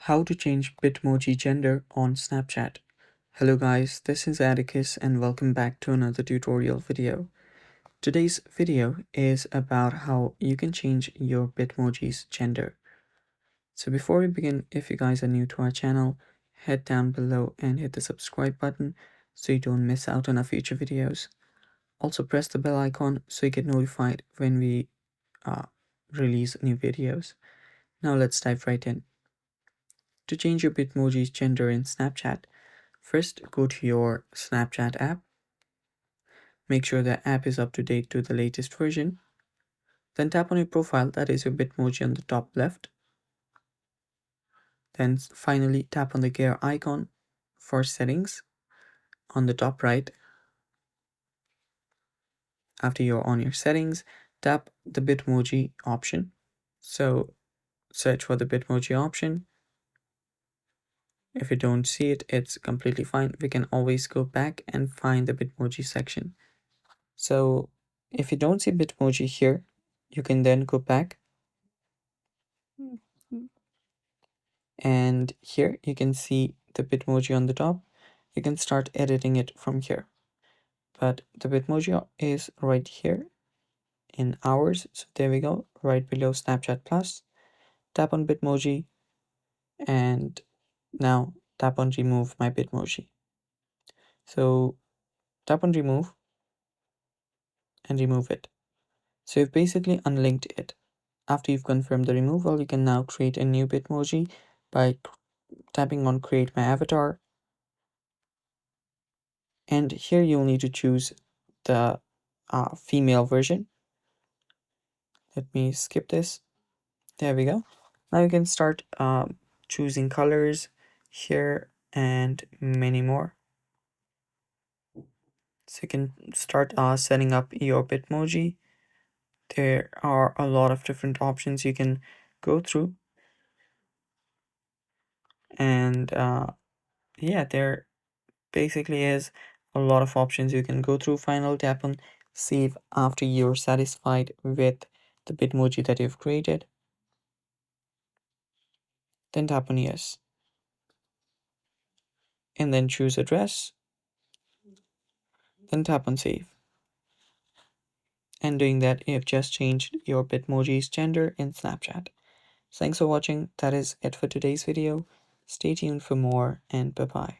How to change Bitmoji gender on Snapchat. Hello guys, this is Atticus and welcome back to another tutorial video. Today's video is about how you can change your Bitmoji's gender. So before we begin, if you guys are new to our channel, head down below and hit the subscribe button so you don't miss out on our future videos. Also press the bell icon so you get notified when we release new videos. Now let's dive right in. To change your Bitmoji's gender in Snapchat, first go to your Snapchat app. Make sure the app is up to date to the latest version. Then tap on your profile, that is your Bitmoji on the top left. Then finally tap on the gear icon for settings on the top right. After you're on your settings, tap the Bitmoji option. So search for the Bitmoji option. If you don't see it, it's completely fine. We can always go back and find the Bitmoji section. So if you don't see Bitmoji here, you can then go back, and here you can see the Bitmoji on the top. You can start editing it from here. But the Bitmoji is right here in hours. So there we go, right below Snapchat Plus. Tap on Bitmoji and now tap on remove my Bitmoji. So tap on remove and remove it. So you've basically unlinked it. After you've confirmed the removal, you can now create a new Bitmoji by tapping on create my avatar. And here you'll need to choose the female version. Let me skip this. There we go. Now you can start choosing colors here and many more. So you can start setting up your Bitmoji. There are a lot of different options you can go through. And yeah, there basically is a lot of options you can go through. Final tap on save after you're satisfied with the Bitmoji that you've created. Then tap on yes. And then choose address. Then tap on save. And doing that, you have just changed your Bitmoji's gender in Snapchat. Thanks for watching. That is it for today's video. Stay tuned for more and bye bye.